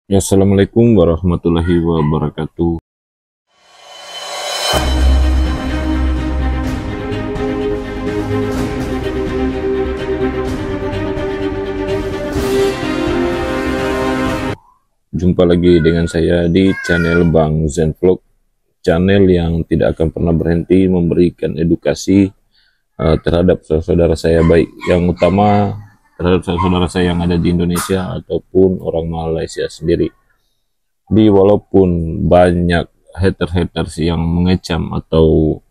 Ya, Assalamualaikum warahmatullahi wabarakatuh. Jumpa lagi dengan saya di channel Bang Zen Vlog, channel yang tidak akan pernah berhenti memberikan edukasi terhadap saudara saya, baik yang utama terhadap saudara saya yang ada di Indonesia ataupun orang Malaysia sendiri. Walaupun banyak haters yang mengecam atau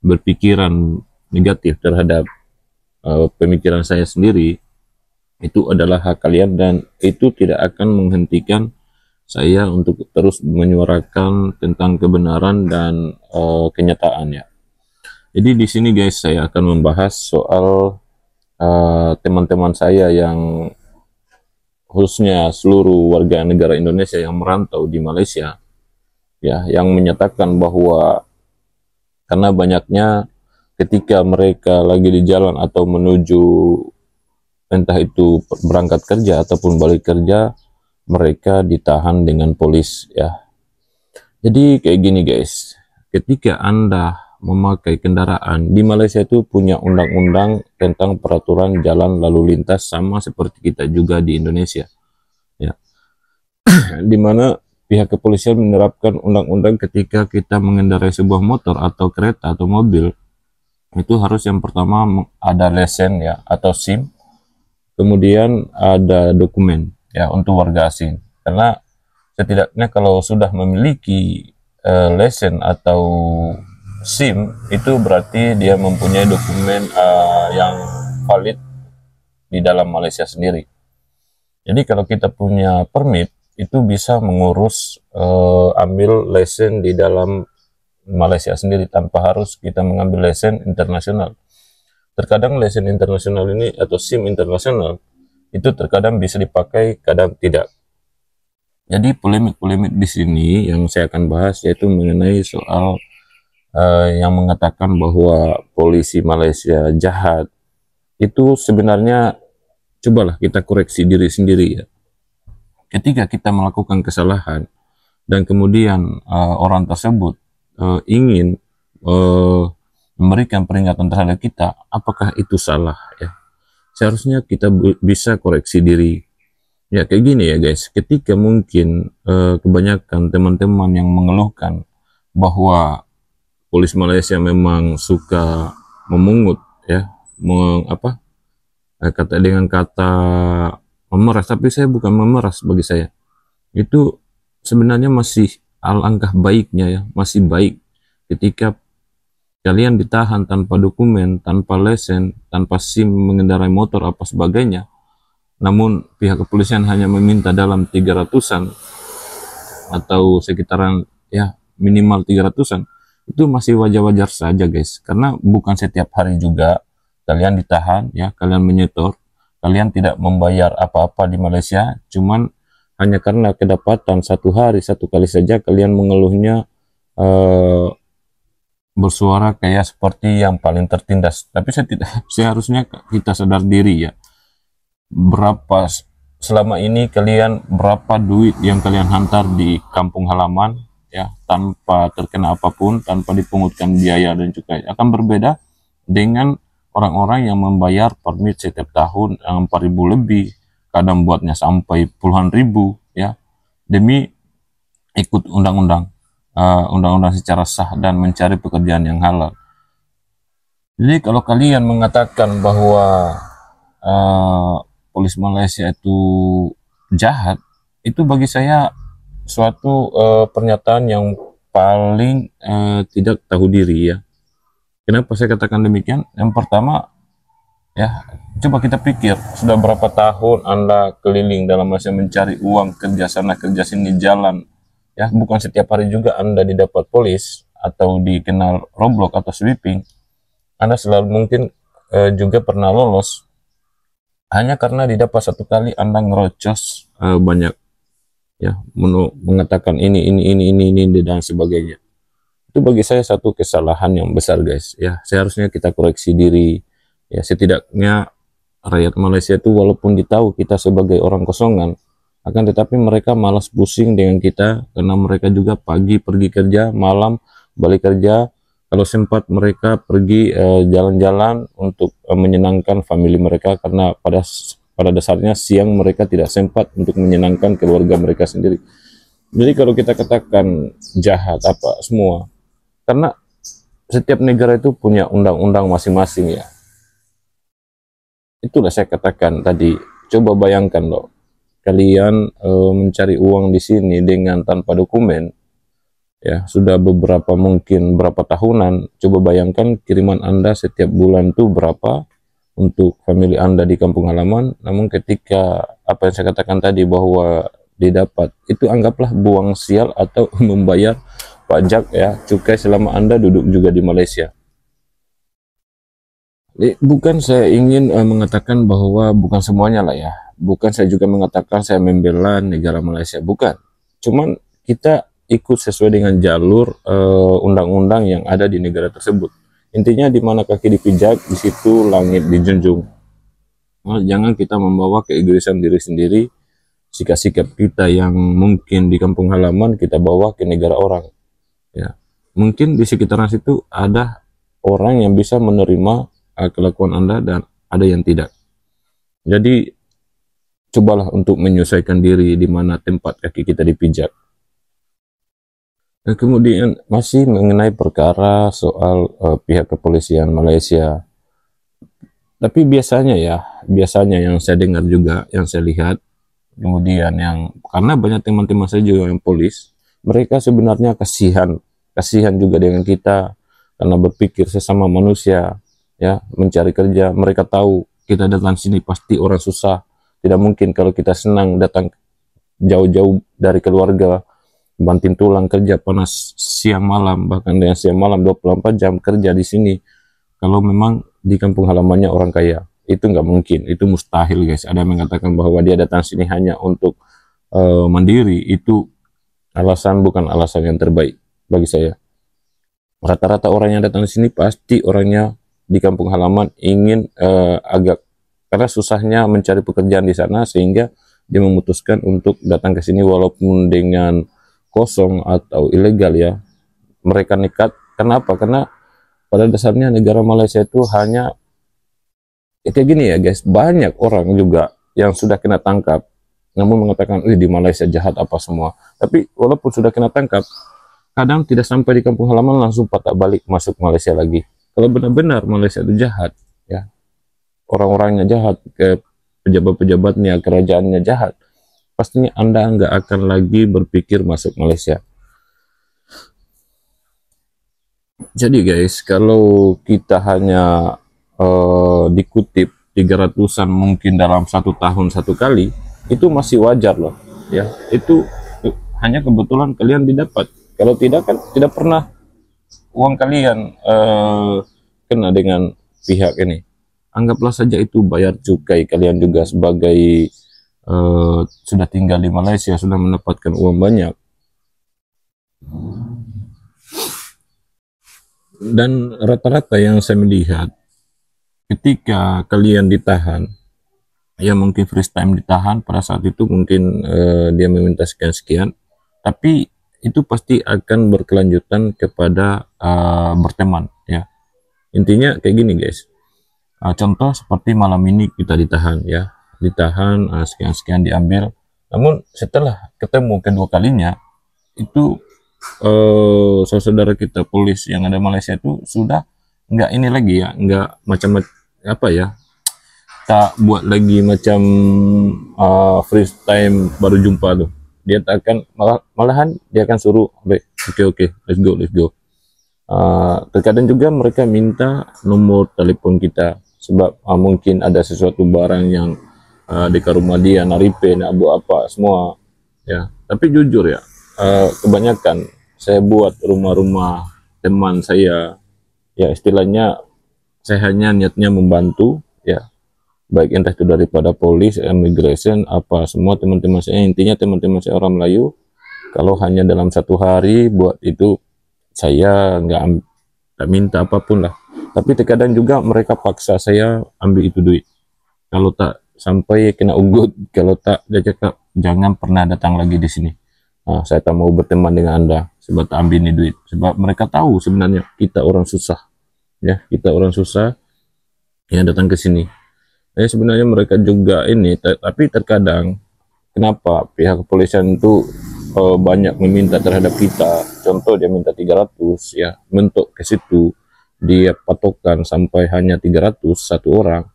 berpikiran negatif terhadap pemikiran saya sendiri, itu adalah hak kalian dan itu tidak akan menghentikan saya untuk terus menyuarakan tentang kebenaran dan kenyataan ya. Jadi di sini guys, saya akan membahas soal teman-teman saya yang khususnya seluruh warga negara Indonesia yang merantau di Malaysia ya, yang menyatakan bahwa karena banyaknya ketika mereka lagi di jalan atau menuju entah itu berangkat kerja ataupun balik kerja, mereka ditahan dengan polis ya. Jadi kayak gini guys, ketika Anda memakai kendaraan di Malaysia itu punya undang-undang tentang peraturan jalan lalu lintas, sama seperti kita juga di Indonesia ya, dimana pihak kepolisian menerapkan undang-undang ketika kita mengendarai sebuah motor atau kereta atau mobil, itu harus yang pertama ada lesen ya atau SIM, kemudian ada dokumen ya untuk warga asing, karena setidaknya kalau sudah memiliki lesen atau SIM itu berarti dia mempunyai dokumen yang valid di dalam Malaysia sendiri. Jadi kalau kita punya permit itu bisa mengurus ambil lesen di dalam Malaysia sendiri tanpa harus kita mengambil lesen internasional. Terkadang lesen internasional ini atau SIM internasional itu terkadang bisa dipakai, kadang tidak. Jadi polemik-polemik di sini yang saya akan bahas yaitu mengenai soal yang mengatakan bahwa polisi Malaysia jahat. Itu sebenarnya cobalah kita koreksi diri sendiri ya. Ketika kita melakukan kesalahan dan kemudian orang tersebut ingin memberikan peringatan terhadap kita, apakah itu salah ya? Seharusnya kita bisa koreksi diri ya. Kayak gini ya guys, ketika mungkin kebanyakan teman-teman yang mengeluhkan bahwa polis Malaysia memang suka memungut ya, dengan kata memeras, tapi saya bukan memeras. Bagi saya itu sebenarnya masih alangkah baiknya ya, masih baik ketika kalian ditahan tanpa dokumen, tanpa lesen, tanpa SIM mengendarai motor apa sebagainya, namun pihak kepolisian hanya meminta dalam 300-an atau sekitaran ya minimal 300-an, itu masih wajar-wajar saja guys, karena bukan setiap hari juga kalian ditahan ya, kalian menyetor, kalian tidak membayar apa-apa di Malaysia, cuman hanya karena kedapatan satu hari satu kali saja kalian mengeluhnya bersuara kayak seperti yang paling tertindas. Tapi seharusnya kita sadar diri ya, berapa selama ini kalian, berapa duit yang kalian hantar di kampung halaman ya, tanpa terkena apapun, tanpa dipungutkan biaya dan cukai. Akan berbeda dengan orang-orang yang membayar permit setiap tahun 4.000 lebih, kadang buatnya sampai puluhan ribu ya, demi ikut undang-undang secara sah dan mencari pekerjaan yang halal. Jadi kalau kalian mengatakan bahwa polis Malaysia itu jahat, itu bagi saya suatu pernyataan yang paling tidak tahu diri ya. Kenapa saya katakan demikian? Yang pertama ya, coba kita pikir, sudah berapa tahun Anda keliling dalam Malaysia mencari uang, kerja sana kerja sini, jalan ya, bukan setiap hari juga Anda didapat polis atau dikenal roblok atau sweeping. Anda selalu mungkin juga pernah lolos hanya karena didapat satu kali Anda ngerocos banyak ya, mengatakan ini dan sebagainya. Itu bagi saya satu kesalahan yang besar guys ya. Seharusnya kita koreksi diri ya. Setidaknya rakyat Malaysia itu walaupun ditahu kita sebagai orang kosongan Akan tetapi mereka malas pusing dengan kita karena mereka juga pagi pergi kerja, malam balik kerja. Kalau sempat mereka pergi jalan-jalan untuk menyenangkan family mereka, karena pada dasarnya siang mereka tidak sempat untuk menyenangkan keluarga mereka sendiri. Jadi kalau kita katakan jahat apa semua, karena setiap negara itu punya undang-undang masing-masing ya. Itulah saya katakan tadi, coba bayangkan loh, kalian mencari uang di sini dengan tanpa dokumen, ya sudah mungkin berapa tahunan. Coba bayangkan kiriman Anda setiap bulan itu berapa untuk family Anda di kampung halaman. Namun ketika apa yang saya katakan tadi bahwa didapat, itu anggaplah buang sial atau membayar pajak ya, cukai selama Anda duduk juga di Malaysia. Bukan saya ingin mengatakan bahwa bukan semuanya lah ya, bukan saya juga mengatakan saya membela negara Malaysia, bukan. Cuman kita ikut sesuai dengan jalur undang-undang yang ada di negara tersebut. Intinya di mana kaki dipijak, di situ langit dijunjung. Nah, jangan kita membawa keegoisan diri sendiri, sikap-sikap kita yang mungkin di kampung halaman kita bawa ke negara orang. Ya, mungkin di sekitaran situ ada orang yang bisa menerima kelakuan Anda dan ada yang tidak. Jadi cobalah untuk menyesuaikan diri di mana tempat kaki kita dipijak. Dan kemudian masih mengenai perkara soal pihak kepolisian Malaysia. Tapi biasanya yang saya dengar juga, yang saya lihat, kemudian yang karena banyak teman-teman saya juga yang polis, mereka sebenarnya kasihan juga dengan kita karena berpikir sesama manusia ya, mencari kerja. Mereka tahu kita datang sini pasti orang susah, tidak mungkin kalau kita senang datang jauh-jauh dari keluarga, banting tulang kerja panas siang malam, bahkan dengan siang malam 24 jam kerja di sini. Kalau memang di kampung halamannya orang kaya, itu nggak mungkin, itu mustahil guys. Ada yang mengatakan bahwa dia datang sini hanya untuk mandiri, itu bukan alasan yang terbaik bagi saya. Rata-rata orang yang datang di sini pasti orangnya di kampung halaman ingin karena susahnya mencari pekerjaan di sana, sehingga dia memutuskan untuk datang ke sini walaupun dengan kosong atau ilegal ya. Mereka nekat. Kenapa? Karena pada dasarnya negara Malaysia itu hanya kayak gini ya guys, banyak orang juga yang sudah kena tangkap namun mengatakan di Malaysia jahat apa semua. Tapi walaupun sudah kena tangkap, kadang tidak sampai di kampung halaman langsung patah balik masuk Malaysia lagi. Kalau benar-benar Malaysia itu jahat ya, orang-orangnya jahat, ke pejabat-pejabatnya, kerajaannya jahat, pastinya Anda nggak akan lagi berpikir masuk Malaysia. Jadi guys, kalau kita hanya dikutip 300-an mungkin dalam 1 tahun 1 kali, itu masih wajar loh ya. Itu hanya kebetulan kalian didapat. Kalau tidak kan tidak pernah uang kalian kena dengan pihak ini. Anggaplah saja itu bayar cukai, kalian juga sebagai sudah tinggal di Malaysia, sudah mendapatkan uang banyak. Dan rata-rata yang saya melihat, ketika kalian ditahan, ya mungkin first time ditahan, pada saat itu mungkin dia meminta sekian-sekian, tapi itu pasti akan berkelanjutan kepada berteman ya. Intinya kayak gini guys, contoh seperti malam ini kita ditahan ya, ditahan sekian-sekian diambil, namun setelah ketemu kedua kalinya itu saudara kita polis yang ada Malaysia itu sudah nggak ini lagi ya, nggak macam apa ya, tak buat lagi macam first time baru jumpa tuh. Dia tak akan malahan dia akan suruh oke, let's go. Terkadang juga mereka minta nomor telepon kita sebab mungkin ada sesuatu barang yang dekat rumah dia, naripe, nak buat apa semua ya. Tapi jujur ya, kebanyakan saya buat rumah-rumah teman saya ya, istilahnya saya hanya niatnya membantu ya, baik entah itu daripada polis, immigration, apa semua teman-teman saya. Intinya teman-teman saya orang Melayu, kalau hanya dalam 1 hari buat itu saya nggak minta apapun lah. Tapi terkadang juga mereka paksa saya ambil itu duit. Kalau tak sampai kena ugut. Kalau tak, dia cakap jangan pernah datang lagi di sini. Nah, saya tak mau berteman dengan Anda sebab tak ambil ini duit. Sebab mereka tahu sebenarnya kita orang susah, ya, kita orang susah yang datang ke sini. Sebenarnya mereka juga ini, tapi terkadang kenapa pihak kepolisian itu banyak meminta terhadap kita. Contoh dia minta 300, ya, mentok ke situ dia patokan sampai hanya 300 satu orang.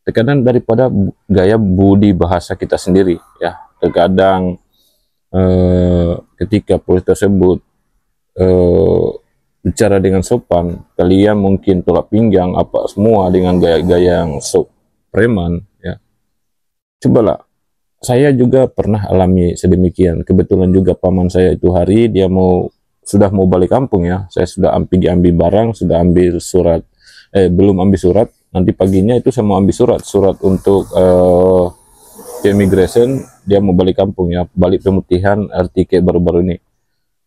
Terkadang daripada gaya budi bahasa kita sendiri, ya, terkadang ketika polisi tersebut bicara dengan sopan, kalian mungkin tolak pinggang apa semua dengan gaya-gaya yang sok preman, ya. Cobalah, saya juga pernah alami sedemikian. Kebetulan juga paman saya itu hari dia sudah mau balik kampung, ya. Saya sudah diambil barang, sudah ambil surat, belum ambil surat. Nanti paginya itu saya mau ambil surat untuk immigration, dia mau balik kampung, ya, balik pemutihan RTK baru-baru ini.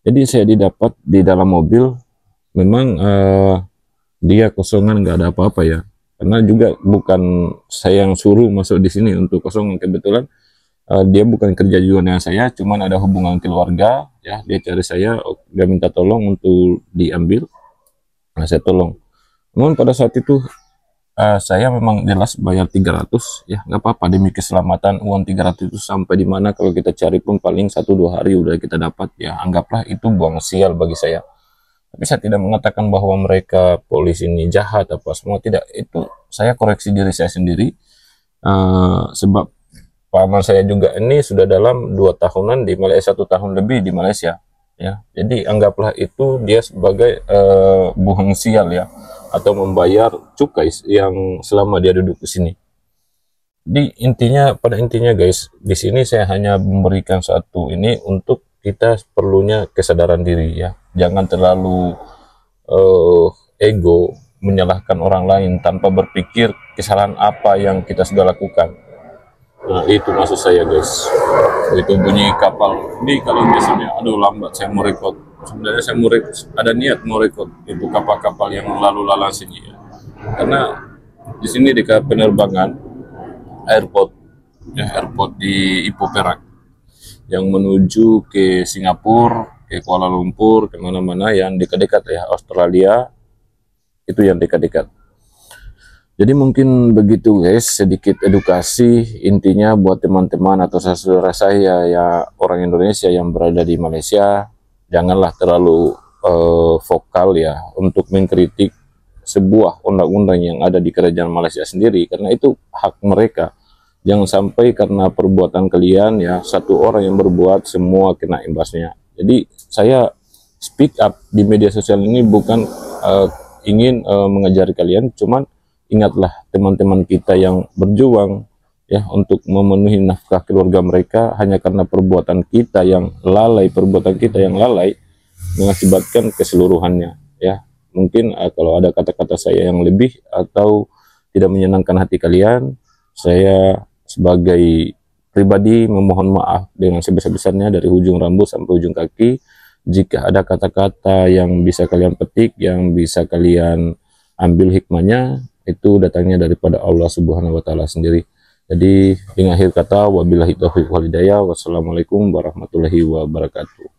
Jadi saya didapat di dalam mobil, memang dia kosongan, nggak ada apa-apa, ya, karena juga bukan saya yang suruh masuk di sini untuk kosongan. Kebetulan dia bukan kerja juga dengan saya, cuman ada hubungan keluarga, ya, dia cari saya, dia minta tolong untuk diambil, nah saya tolong. Namun pada saat itu saya memang jelas bayar 300, ya, nggak apa-apa demi keselamatan. Uang 300 itu sampai di mana kalau kita cari pun paling 1-2 hari udah kita dapat, ya, anggaplah itu buang sial bagi saya. Tapi saya tidak mengatakan bahwa mereka polisi ini jahat apa semua, tidak. Itu saya koreksi diri saya sendiri, sebab paman saya juga ini sudah dalam 2 tahunan di Malaysia, 1 tahun lebih di Malaysia, ya. Jadi anggaplah itu dia sebagai buang sial, ya, atau membayar cukai yang selama dia duduk di sini. Di intinya, pada intinya guys, di sini saya hanya memberikan satu ini untuk kita perlunya kesadaran diri, ya. Jangan terlalu ego menyalahkan orang lain tanpa berpikir kesalahan apa yang kita sudah lakukan. Nah, itu maksud saya guys. Itu bunyi kapal ini, kalau biasanya aduh lambat saya mau record. Sebenarnya saya mau ada niat mau record itu kapal-kapal yang lalu lalang sini, ya. Karena di sini dekat penerbangan airport, ya, airport di Ipoh Perak yang menuju ke Singapura, ke Kuala Lumpur, kemana-mana yang dekat-dekat, ya, Australia itu yang dekat-dekat. Jadi mungkin begitu guys, sedikit edukasi intinya buat teman-teman atau saudara saya, ya, orang Indonesia yang berada di Malaysia. Janganlah terlalu vokal, ya, untuk mengkritik sebuah undang-undang yang ada di kerajaan Malaysia sendiri, karena itu hak mereka. Jangan sampai karena perbuatan kalian, ya, satu orang yang berbuat semua kena imbasnya. Jadi saya speak up di media sosial ini bukan ingin mengajari kalian, cuman ingatlah teman-teman kita yang berjuang, ya, untuk memenuhi nafkah keluarga mereka hanya karena perbuatan kita yang lalai, mengakibatkan keseluruhannya, ya. Mungkin kalau ada kata-kata saya yang lebih atau tidak menyenangkan hati kalian, saya sebagai pribadi memohon maaf dengan sebesar-besarnya dari ujung rambut sampai ujung kaki. Jika ada kata-kata yang bisa kalian petik, yang bisa kalian ambil hikmahnya, itu datangnya daripada Allah Subhanahu wa Ta'ala sendiri. Jadi dengan akhir kata, wabillahi taufiq wal hidayah, wassalamualaikum warahmatullahi wabarakatuh.